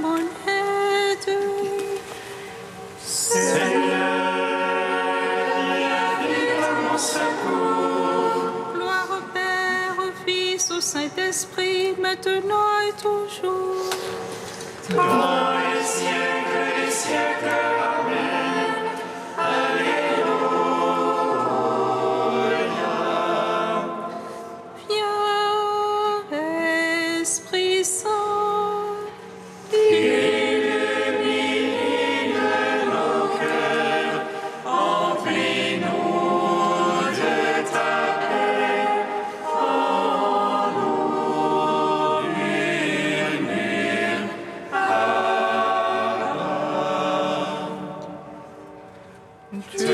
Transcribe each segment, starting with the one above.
mon aide. Seigneur, viens à mon secours. Gloire au Père, au Fils, au Saint-Esprit, maintenant et toujours. Dans les siècles des siècles. Amen. Alléluia. Viens, Esprit Saint, Illumine nos cœurs, emplis-nous de ta paix. En nous murmure. Tu es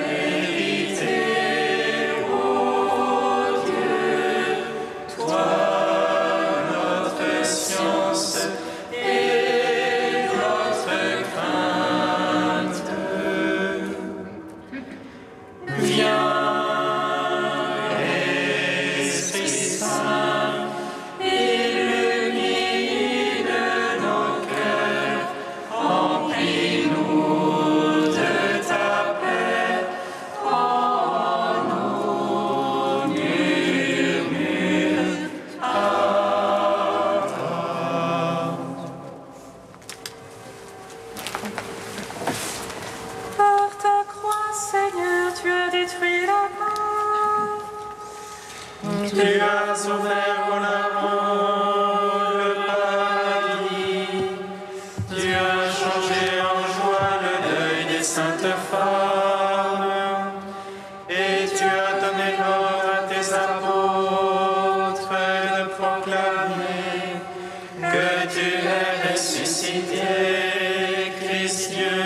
vérité, ô Dieu, toi notre science et notre crainte. Viens, Esprit Saint, illumine nos cœurs, emplis-nous de ta paix. En nous murmure. par ta croix, Seigneur, tu as détruit la mort. Tu as ouvert en avant le paradis. Tu as changé en joie le deuil des saintes femmes. Et tu as donné l'ordre à tes apôtres de proclamer que tu es ressuscité, Christ Dieu,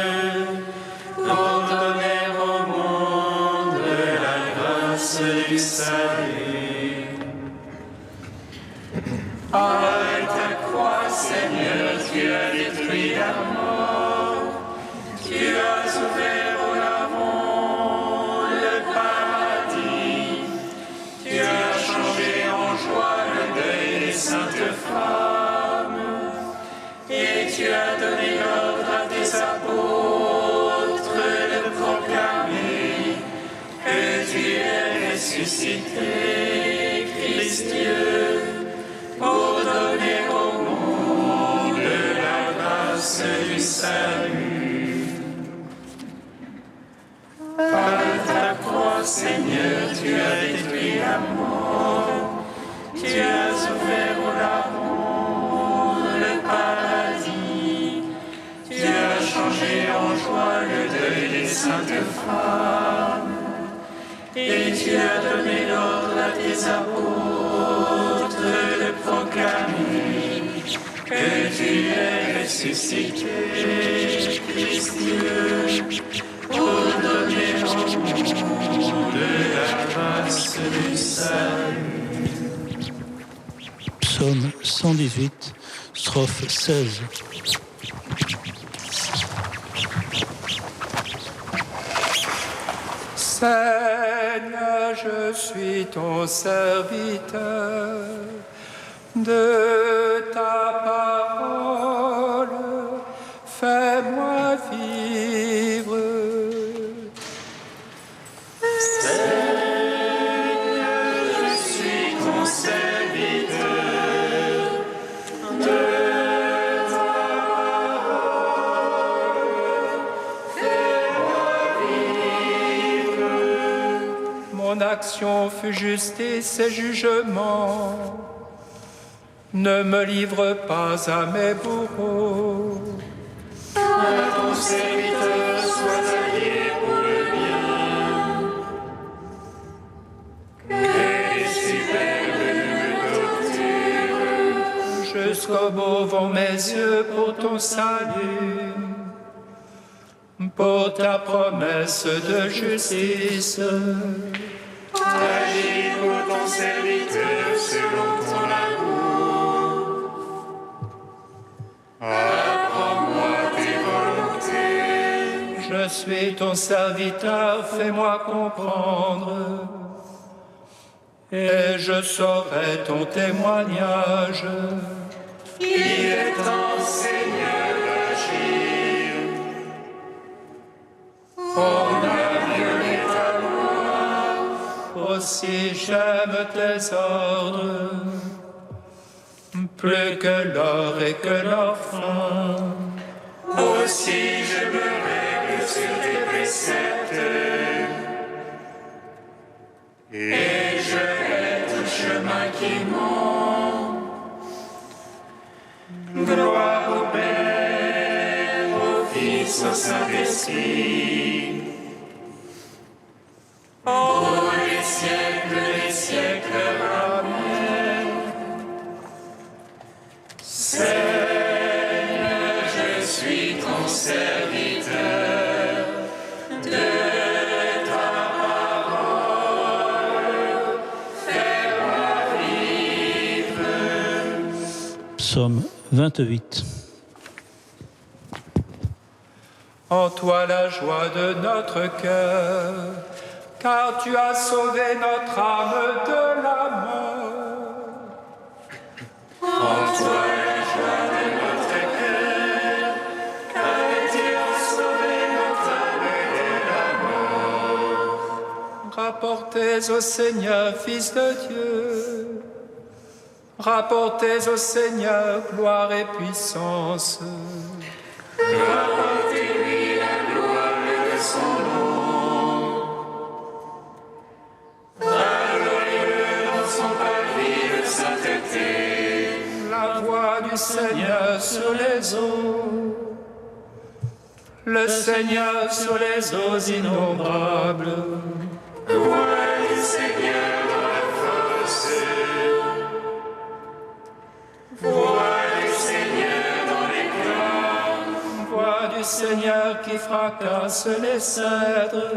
pour donner au monde la grâce du salut. Par ta croix, Seigneur, tu as détruit la mort. Tu as ouvert au lavant le paradis. Tu as changé en joie le deuil des saintes femmes. Et tu as donné l'ordre à tes apôtres de proclamer que tu es ressuscité, Christ Dieu, pour donner au monde la grâce du salut. Par ta croix, Seigneur, tu as détruit la mort. Tu as ouvert au lavant le paradis. Tu as changé en joie le deuil des saintes femmes. Et tu as donné l'ordre à tes apôtres de proclamer que tu es ressuscité, Christ Dieu, pour donner au monde la grâce du salut. Psaume 118, strophe 16. Seigneur, je suis ton serviteur, de ta parole, fais-moi vivre. Je suis ton serviteur, de ta parole, fais-moi vivre. Mon action fut justice et jugement. Ne me livre pas à mes bourreaux. À ton serviteur sois allié pour le bien. Que les superbes me torturent. Jusqu'au bout vont mes yeux pour ton salut, pour ta promesse de justice. Agis pour ton serviteur selon ton amour. Apprends-moi tes volontés. Je suis ton serviteur, fais-moi comprendre, et je saurai ton témoignage. Il est temps, Seigneur, d'agir. On a violé ta loi, aussi j'aime tes ordres, plus que l'or et que l'offrande. Aussi je me règle sur tes préceptes. Et je hais tout chemin qui monte. Gloire au Père, au Fils, au Saint-Esprit. Pour les siècles des siècles. Amen. Seigneur, je suis ton serviteur. De ta parole, fais-moi vivre. Psaume 28. En toi la joie de notre cœur, car tu as sauvé notre âme de la mort. En toi la joie de notre cœur, car tu as sauvé notre âme de la mort. Rapportez au Seigneur, Fils de Dieu. Rapportez au Seigneur gloire et puissance. Rapportez-lui la gloire de son nom. Adorez-le dans son parvis de sainteté. La voix du Seigneur sur les eaux. Le Seigneur sur les eaux innombrables. Voix du Seigneur dans la force. Voix du Seigneur dans l'éclat. Voix du Seigneur qui fracasse les cèdres.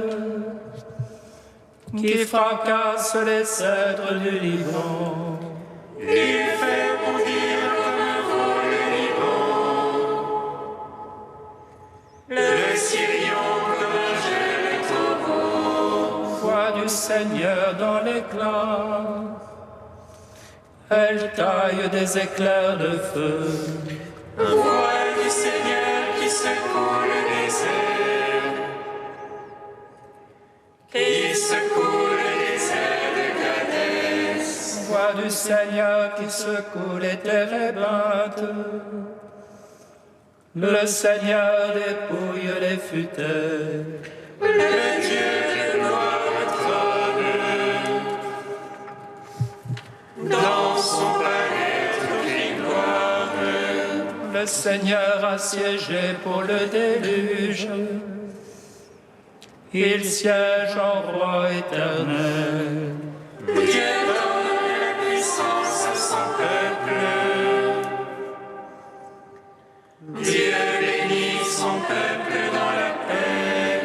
Qui fracasse les cèdres du Liban. Il fait bondir comme un vol le Liban. Le Sirion comme un gel taureau. Voix du Seigneur dans l'éclat. Elle taille des éclairs de feu. Voix du Seigneur qui secoue le désert. Qui secoue le désert de Kadès. Voix du Seigneur qui secoue les térébintes. Le Seigneur dépouille les futaies. Le Dieu de gloire trône. Dans son palais toute gloire. Le Seigneur a siégé pour le déluge. Il siège en roi éternel. Dieu donne la puissance à son peuple. Dieu bénit son peuple dans la paix.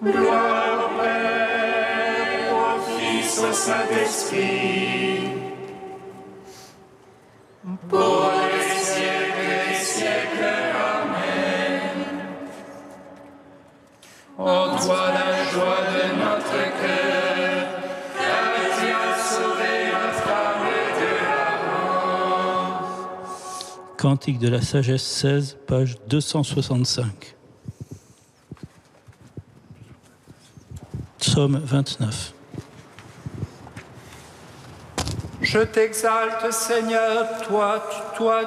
Gloire au Père, au Fils, au Saint-Esprit. Pour les siècles des siècles. Amen. En toi la joie de notre cœur, Car tu as sauvé notre âme de la mort. Cantique de la sagesse 16, page 265. Psaume 29. je t'exalte, Seigneur, toi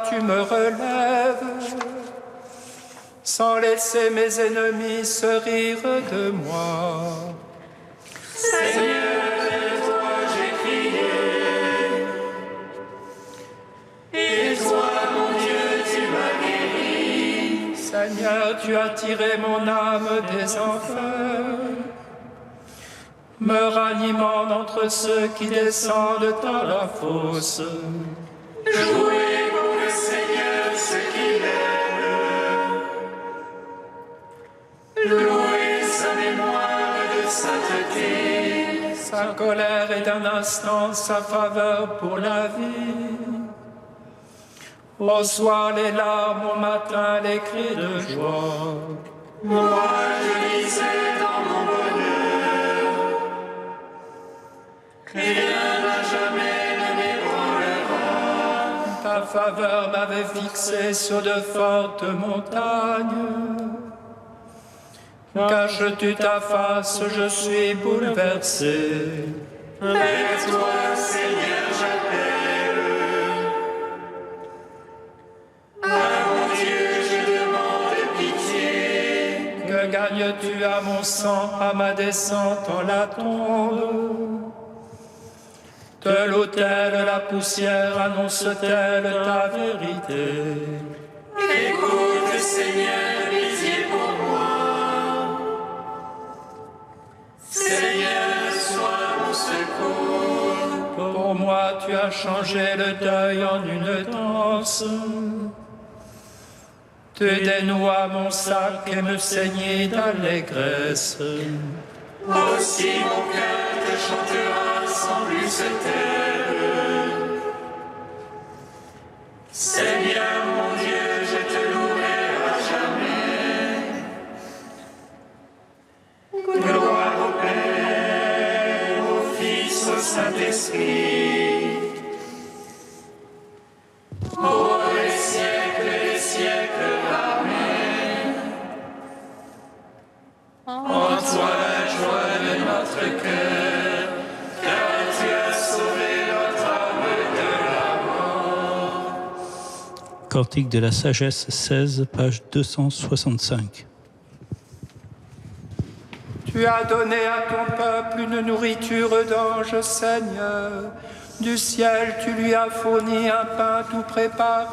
tu me relèves, sans laisser mes ennemis se rire de moi. Seigneur, vers toi j'ai crié, et toi, mon Dieu, tu m'as guéri. Seigneur, tu as tiré mon âme des enfers, me ranimant d'entre ceux qui descendent dans la fosse. Jouez pour le Seigneur ceux qui l'aiment. Louez sa mémoire de sainteté. Sa colère est d'un instant, sa faveur pour la vie. Au soir les larmes, au matin les cris de joie. Moi je disais dans mon bonheur, rien n'a jamais ne m'ébranlera. faveur m'avait fixé sur de fortes montagnes. Caches-tu ta face, je suis bouleversé. Vers toi, Seigneur, j'appelle. À mon Dieu, je demande pitié. Que gagnes-tu à mon sang, à ma descente en la tombe? De l'autel, la poussière annonce-t-elle ta vérité? Écoute, Seigneur, pitié pour moi. Seigneur, sois mon secours. Pour moi, tu as changé le deuil en une danse. Tu dénouas mon sac et me saignais d'allégresse. Aussi mon cœur te chantera sans plus se taire. Seigneur mon Dieu, je te louerai à jamais. Gloire au Père, au Fils, au Saint-Esprit. Pour les siècles et les siècles, Amen. En toi la joie de notre cœur, car tu as sauvé notre âme de la mort. Cantique de la sagesse 16, page 265. Tu as donné à ton peuple une nourriture d'ange, Seigneur. Du ciel, tu lui as fourni un pain tout préparé.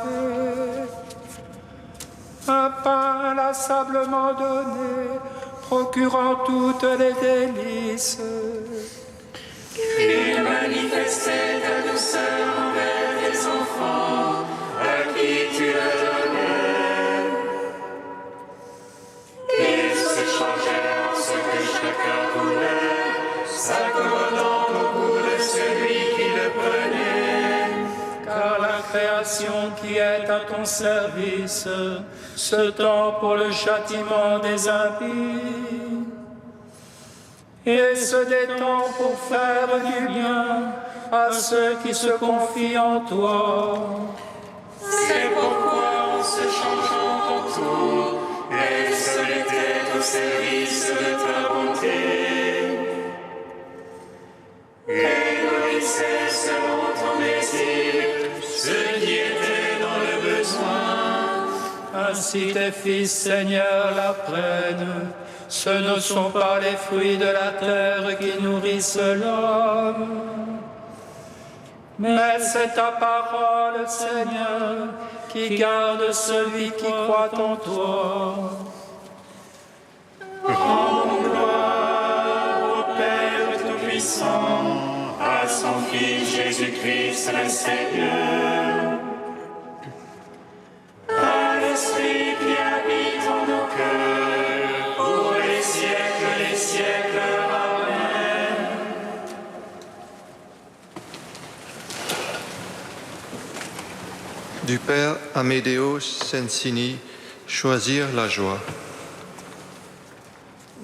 Un pain inlassablement donné, procurant toutes les délices. Il manifestait ta douceur envers tes enfants, à qui tu l'as donné. Ils se changeaient en ce que chacun voulait, s'accordant au goût de celui qui le prenait. Car la création qui est à ton service se tend pour le châtiment des impies et se détend pour faire du bien à ceux qui se confient en toi. C'est pourquoi en se changeant en tout, elle se mettait au service de ta bonté. Et nourrissait selon ton désir ceux qui étaient dans le besoin. Ainsi tes fils, Seigneur, l'apprennent. Ce ne sont pas les fruits de la terre qui nourrissent l'homme, mais c'est ta parole, Seigneur, qui garde celui qui croit en toi. Rendons gloire au Père Tout-Puissant, à son Fils Jésus-Christ le Seigneur, à l'Esprit qui habite en nos cœurs, pour les siècles, Amen. Du Père Amedeo Sensini, choisir la joie.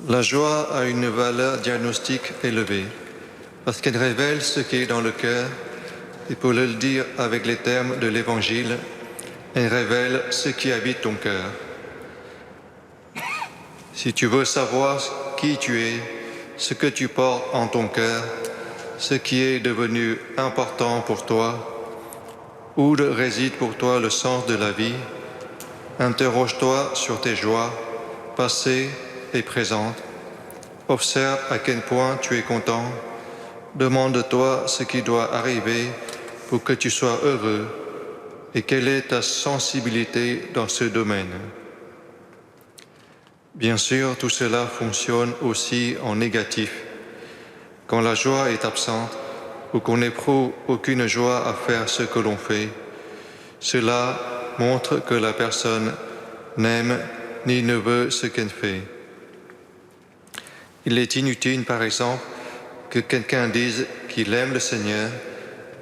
La joie a une valeur diagnostique élevée, parce qu'elle révèle ce qui est dans le cœur, et pour le dire avec les termes de l'Évangile, elle révèle ce qui habite ton cœur. Si tu veux savoir qui tu es, ce que tu portes en ton cœur, ce qui est devenu important pour toi, où réside pour toi le sens de la vie, interroge-toi sur tes joies, passées et présentes. Observe à quel point tu es content. Demande-toi ce qui doit arriver pour que tu sois heureux et quelle est ta sensibilité dans ce domaine. Bien sûr, tout cela fonctionne aussi en négatif. Quand la joie est absente ou qu'on n'éprouve aucune joie à faire ce que l'on fait, cela montre que la personne n'aime ni ne veut ce qu'elle fait. Il est inutile, par exemple, que quelqu'un dise qu'il aime le Seigneur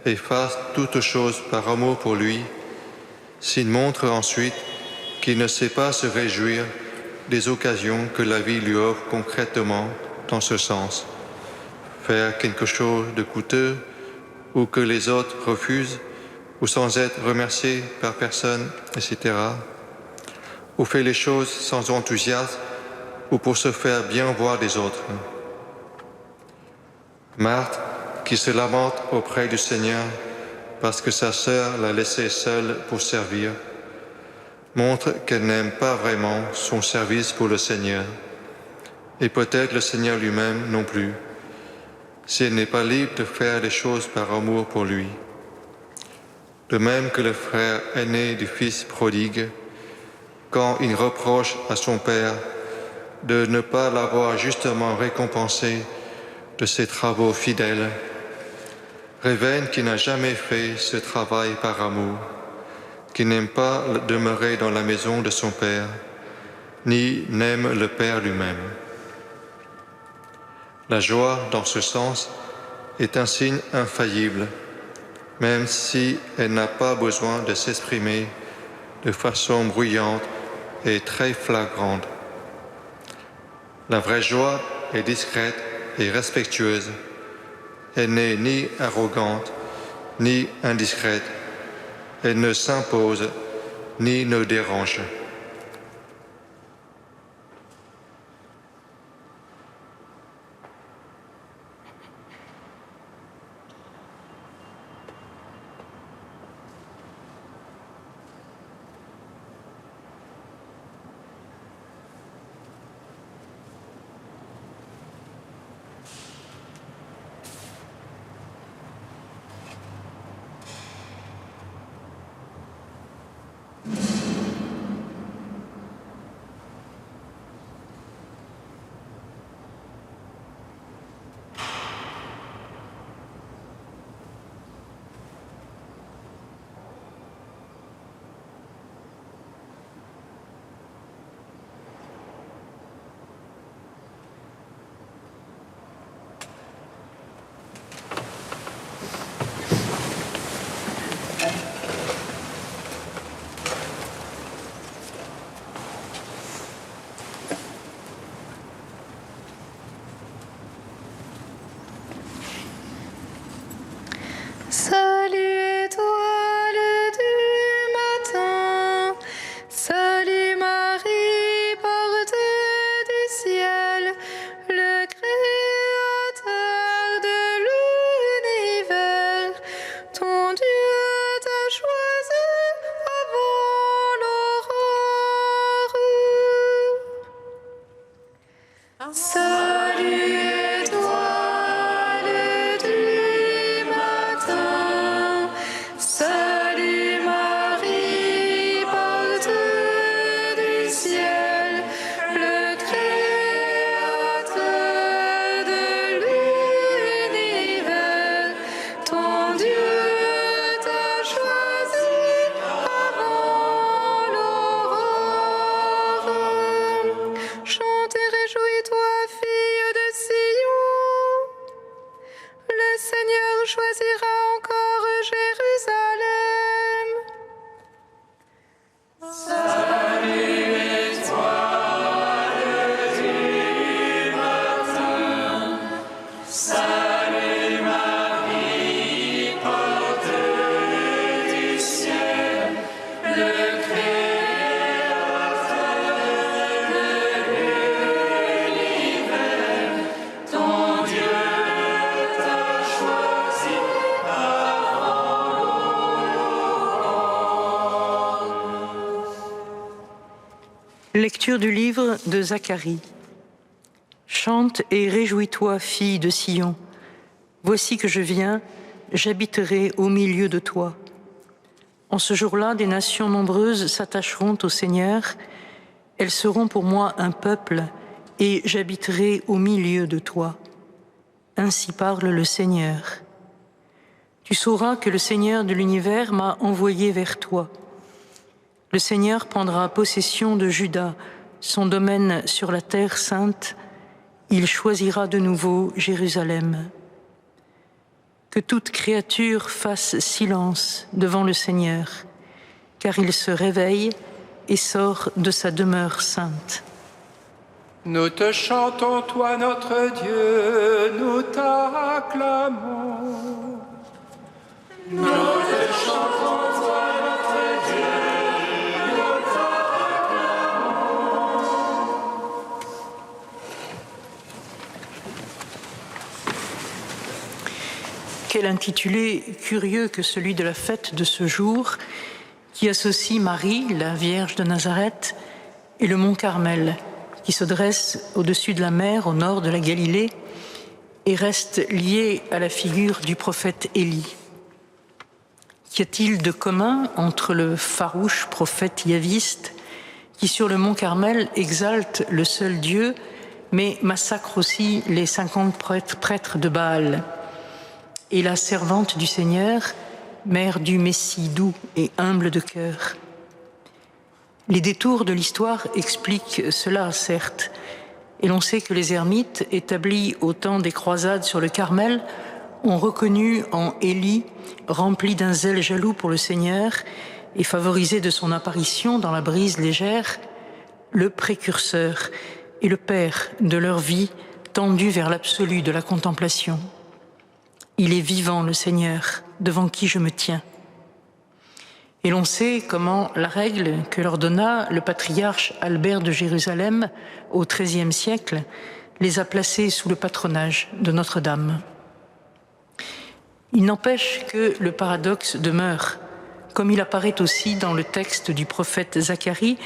et fasse toutes choses par amour pour lui, s'il montre ensuite qu'il ne sait pas se réjouir des occasions que la vie lui offre concrètement dans ce sens. Faire quelque chose de coûteux ou que les autres refusent ou sans être remercié par personne, etc., ou fait les choses sans enthousiasme, ou pour se faire bien voir des autres. Marthe, qui se lamente auprès du Seigneur parce que sa sœur l'a laissée seule pour servir, montre qu'elle n'aime pas vraiment son service pour le Seigneur, et peut-être le Seigneur lui-même non plus, si elle n'est pas libre de faire les choses par amour pour lui. De même que le frère aîné du fils prodigue, quand il reproche à son père de ne pas l'avoir justement récompensé de ses travaux fidèles, révèle qu'il n'a jamais fait ce travail par amour, qu'il n'aime pas demeurer dans la maison de son père, ni n'aime le Père lui-même. La joie, dans ce sens, est un signe infaillible, même si elle n'a pas besoin de s'exprimer de façon bruyante et très flagrante. La vraie joie est discrète et respectueuse. Elle n'est ni arrogante, ni indiscrète. Elle ne s'impose, ni ne dérange. Salut étoile du matin, salut Marie, porte du ciel, le créateur de l'univers, ton Dieu t'a choisi avant l'aurore. Salut étoile du matin, salut Marie, porte du ciel, le créateur de l'univers, ton Dieu t'a choisi avant l'aurore. Chante et réjouis-toi, fille de Sion, le Seigneur choisira encore Jérusalem. Lecture du livre de Zacharie. Chante et réjouis-toi, fille de Sion. Voici que je viens, j'habiterai au milieu de toi. En ce jour-là, des nations nombreuses s'attacheront au Seigneur. Elles seront pour moi un peuple, et j'habiterai au milieu de toi. Ainsi parle le Seigneur. Tu sauras que le Seigneur de l'univers m'a envoyé vers toi. Le Seigneur prendra possession de Juda, son domaine sur la terre sainte. Il choisira de nouveau Jérusalem. Que toute créature fasse silence devant le Seigneur, car il se réveille et sort de sa demeure sainte. Nous te chantons, toi notre Dieu, nous t'acclamons. Quel intitulé curieux que celui de la fête de ce jour, qui associe Marie, la Vierge de Nazareth, et le mont Carmel, qui se dresse au-dessus de la mer au nord de la Galilée et reste lié à la figure du prophète Élie. Qu'y a-t-il de commun entre le farouche prophète yaviste qui sur le mont Carmel exalte le seul Dieu, mais massacre aussi les 50 prêtres de Baal, et la servante du Seigneur, mère du Messie doux et humble de cœur? Les détours de l'histoire expliquent cela, certes, et l'on sait que les ermites, établis au temps des croisades sur le Carmel, ont reconnu en Élie, rempli d'un zèle jaloux pour le Seigneur et favorisé de son apparition dans la brise légère, le précurseur et le père de leur vie tendue vers l'absolu de la contemplation. Il est vivant, le Seigneur, devant qui je me tiens. Et l'on sait comment la règle que leur donna le patriarche Albert de Jérusalem au XIIIe siècle les a placés sous le patronage de Notre-Dame. Il n'empêche que le paradoxe demeure, comme il apparaît aussi dans le texte du prophète Zacharie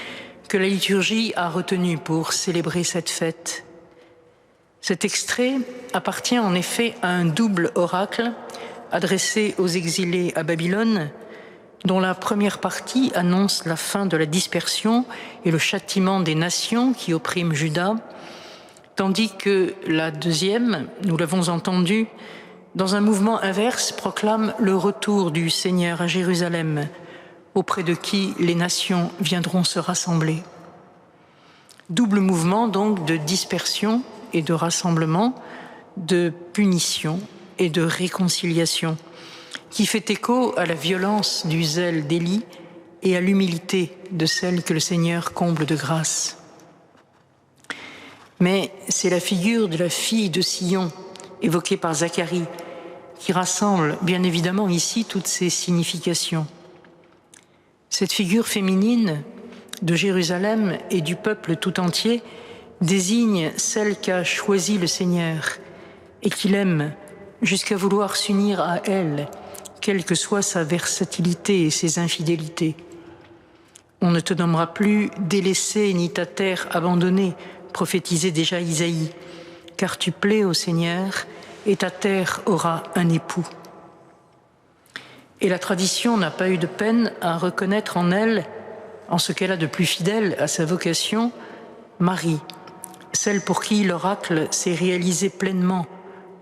que la liturgie a retenu pour célébrer cette fête. Cet extrait appartient en effet à un double oracle adressé aux exilés à Babylone, dont la première partie annonce la fin de la dispersion et le châtiment des nations qui oppriment Juda, tandis que la deuxième, nous l'avons entendu, dans un mouvement inverse, proclame le retour du Seigneur à Jérusalem, auprès de qui les nations viendront se rassembler. Double mouvement donc de dispersion et de rassemblement, de punition et de réconciliation, qui fait écho à la violence du zèle d'Élie et à l'humilité de celle que le Seigneur comble de grâce. Mais c'est la figure de la fille de Sion, évoquée par Zacharie, qui rassemble bien évidemment ici toutes ces significations. Cette figure féminine de Jérusalem et du peuple tout entier désigne celle qu'a choisie le Seigneur et qu'il aime jusqu'à vouloir s'unir à elle, quelle que soit sa versatilité et ses infidélités. On ne te nommera plus délaissée ni ta terre abandonnée, prophétisait déjà Isaïe, car tu plais au Seigneur et ta terre aura un époux. Et la tradition n'a pas eu de peine à reconnaître en elle, en ce qu'elle a de plus fidèle à sa vocation, Marie, celle pour qui l'oracle s'est réalisé pleinement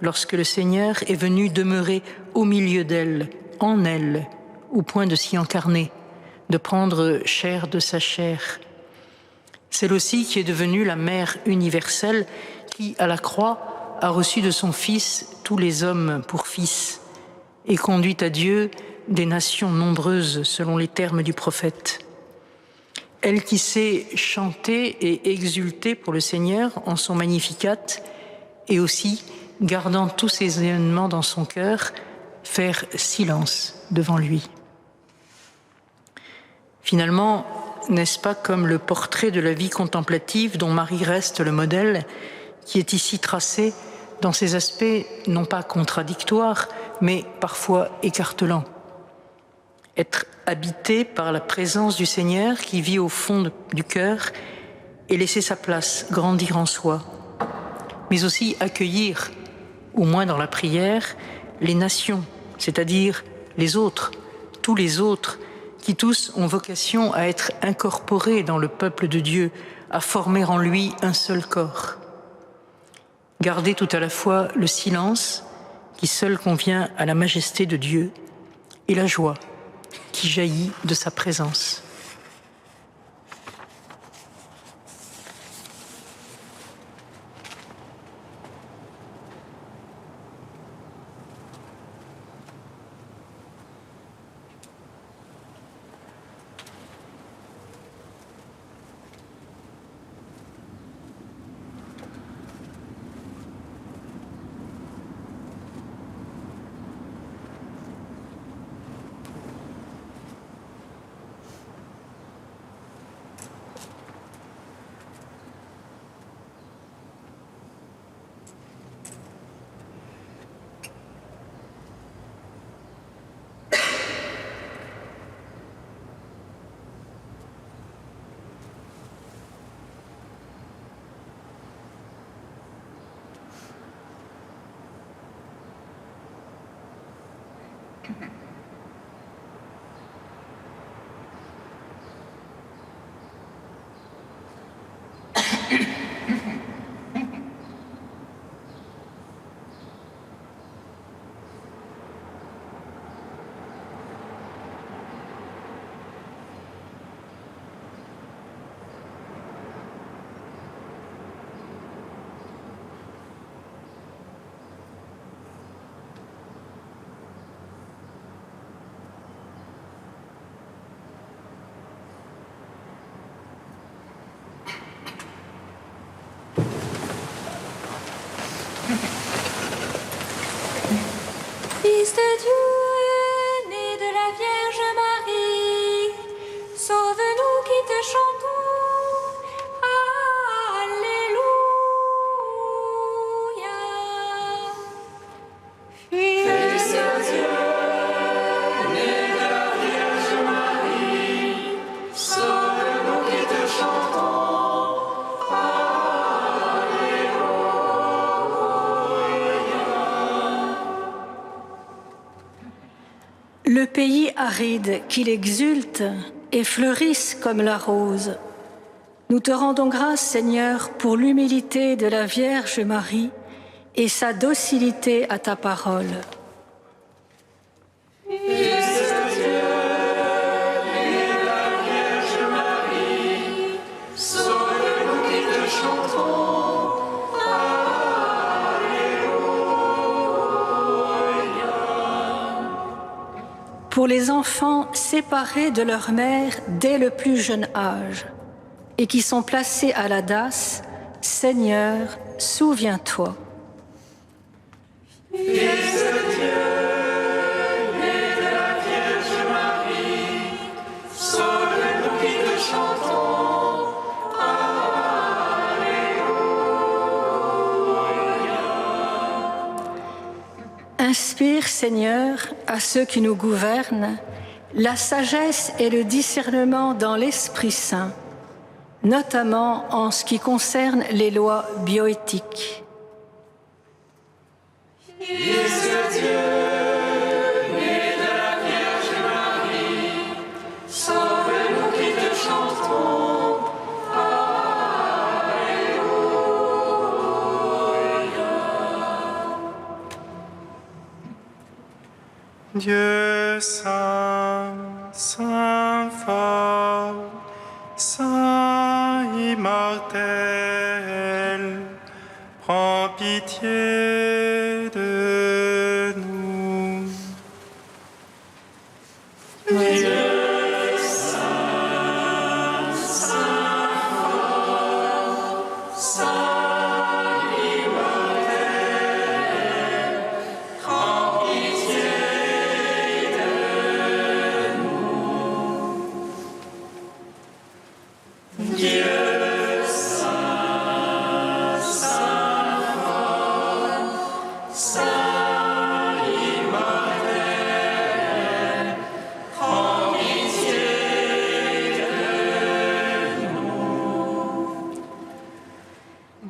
lorsque le Seigneur est venu demeurer au milieu d'elle, en elle, au point de s'y incarner, de prendre chair de sa chair. Celle aussi qui est devenue la mère universelle qui, à la croix, a reçu de son Fils tous les hommes pour fils et conduit à Dieu des nations nombreuses selon les termes du prophète. Elle qui sait chanter et exulter pour le Seigneur en son Magnificat et aussi, gardant tous ses événements dans son cœur, faire silence devant lui. Finalement, n'est-ce pas comme le portrait de la vie contemplative dont Marie reste le modèle, qui est ici tracé dans ses aspects non pas contradictoires, mais parfois écartelants. Être habité par la présence du Seigneur qui vit au fond du cœur et laisser sa place grandir en soi, mais aussi accueillir, au moins dans la prière, les nations, c'est-à-dire les autres, tous les autres, qui tous ont vocation à être incorporés dans le peuple de Dieu, à former en lui un seul corps. Garder tout à la fois le silence, qui seul convient à la majesté de Dieu, et la joie, qui jaillit de sa présence. le pays aride qu'il exulte et fleurisse comme la rose. Nous te rendons grâce, Seigneur, pour l'humilité de la Vierge Marie et sa docilité à ta parole. Pour les enfants séparés de leur mère dès le plus jeune âge et qui sont placés à la DAS, Seigneur, souviens-toi. Fils de Dieu, né de la Vierge Marie, sauve-nous qui te chantons. Inspire, Seigneur, à ceux qui nous gouvernent, la sagesse et le discernement dans l'Esprit Saint, notamment en ce qui concerne les lois bioéthiques. Fils de Dieu, né de la Vierge Marie, sauve-nous qui te chantons. Dieu saint, saint fort, saint immortel, prends pitié de nous. Dieu saint, saint fort, saint immortel, prends pitié. Dieu saint, saint fort, saint immortel, prends pitié de nous.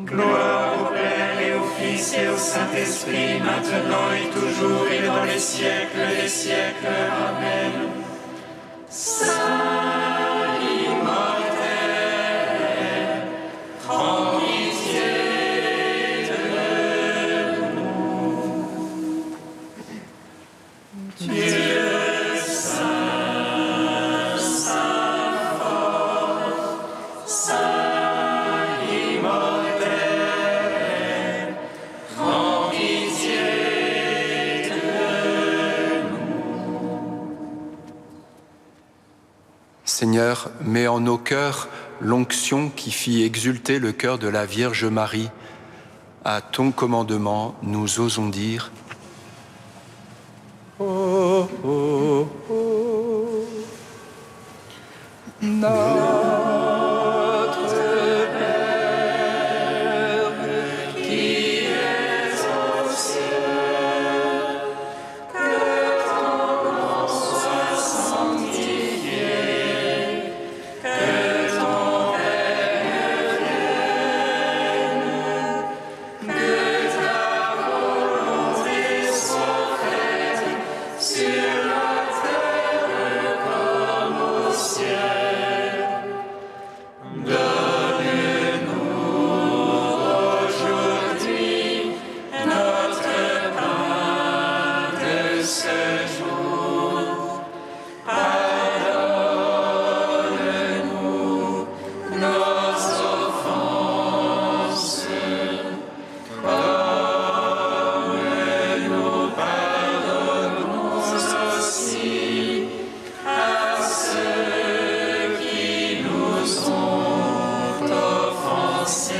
Gloire au Père et au Fils et au Saint-Esprit, maintenant et toujours et dans les siècles des siècles. Amen. Seigneur, mets en nos cœurs l'onction qui fit exulter le cœur de la Vierge Marie. À ton commandement, nous osons dire oh, oh, oh. Notre Père qui es aux cieux, que ton nom soit sanctifié, que ton règne vienne, que ta volonté soit faite sur la terre comme au ciel. Donne-nous aujourd'hui notre pain de ce jour. Pardonne-nous nos offenses, comme nous pardonnons aussi à ceux qui nous ont offensés.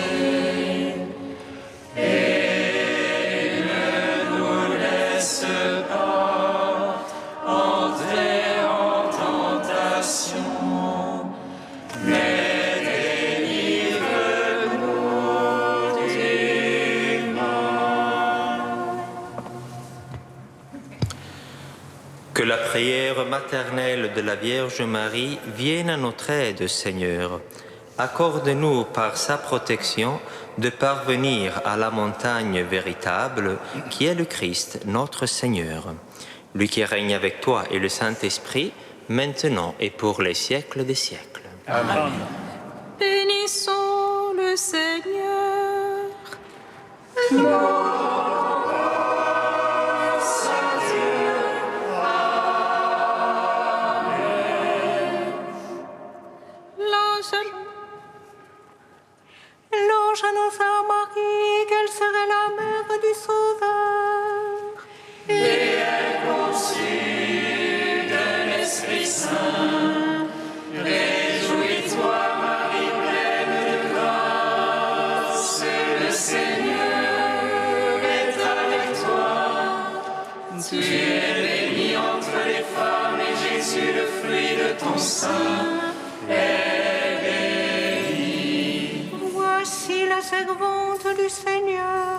Et ne nous laisse pas entrer en tentation, mais délivre-nous du mal. Que la prière maternelle de la Vierge Marie vienne à notre aide, Seigneur. Accorde-nous par sa protection de parvenir à la montagne véritable qui est le Christ, notre Seigneur. lui qui règne avec toi et le Saint-Esprit, maintenant et pour les siècles des siècles. Amen. Bénissons le Seigneur. L'ange annonça à Marie qu'elle serait la mère du Sauveur. Et elle conçut de l'Esprit Saint. Réjouis-toi, Marie, pleine de grâce, le Seigneur est avec toi. Tu es bénie entre les femmes et Jésus, le fruit de ton sein, est béni. Voici la servante du Seigneur.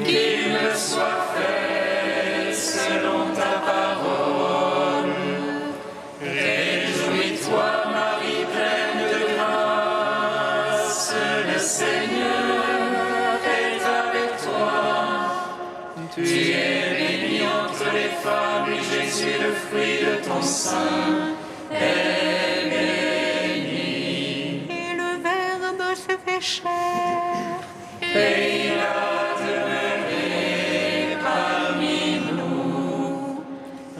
Qu'il me soit fait selon ta parole. Réjouis-toi, Marie, pleine de grâce, le Seigneur est avec toi. Tu es bénie entre les femmes et Jésus, le fruit de ton sein, est béni. Et le Verbe se fait chair. Et il a demeuré parmi nous.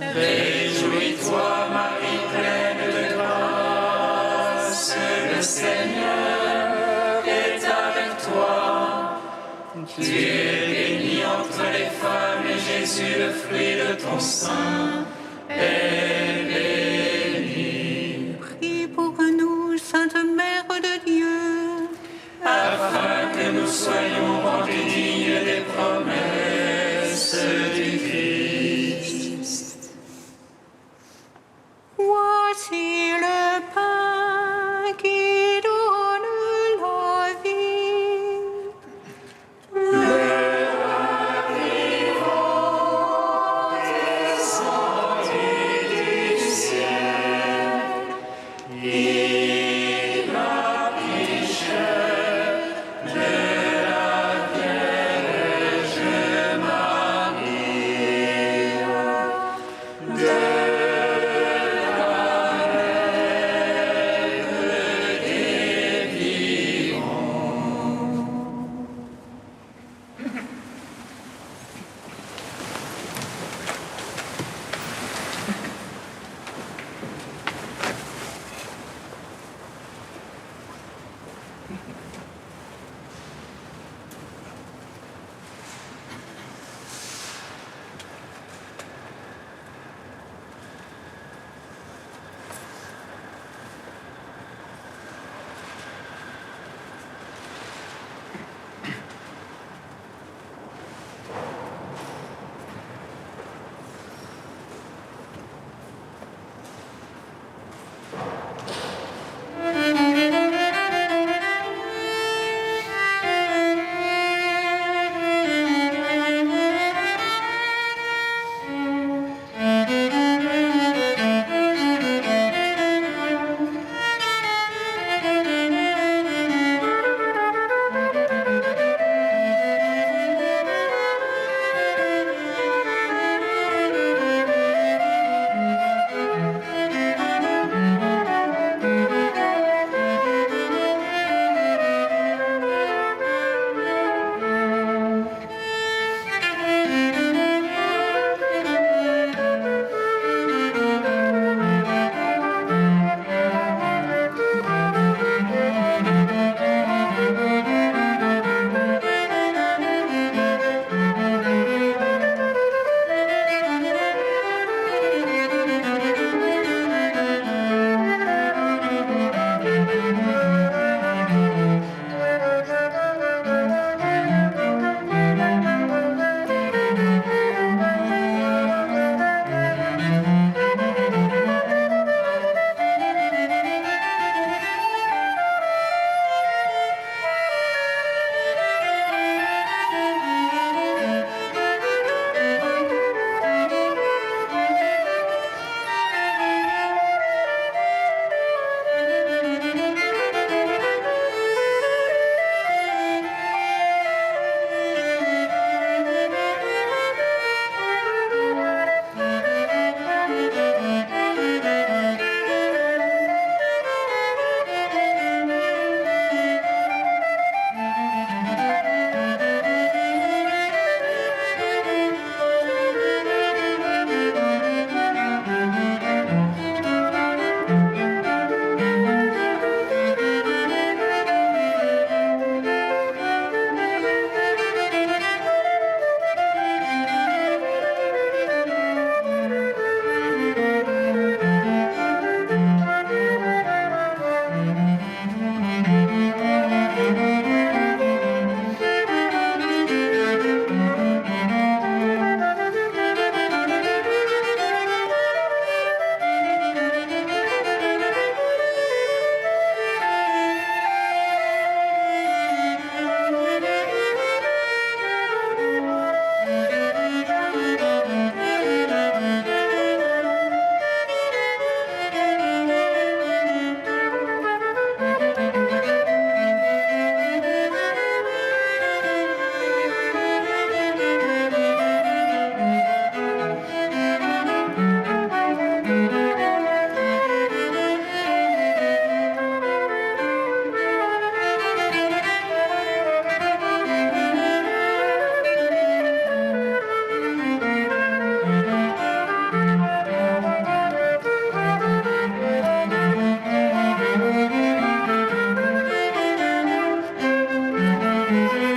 Réjouis-toi, Marie, pleine de grâce, le Seigneur est avec toi. Tu es bénie entre les femmes et Jésus, le fruit de ton sein, est béni. Prie pour nous, Sainte Mère de Dieu, Afin que nous soyons rendus dignes des promesses du Christ. voici le pain qui donne la vie. Amen.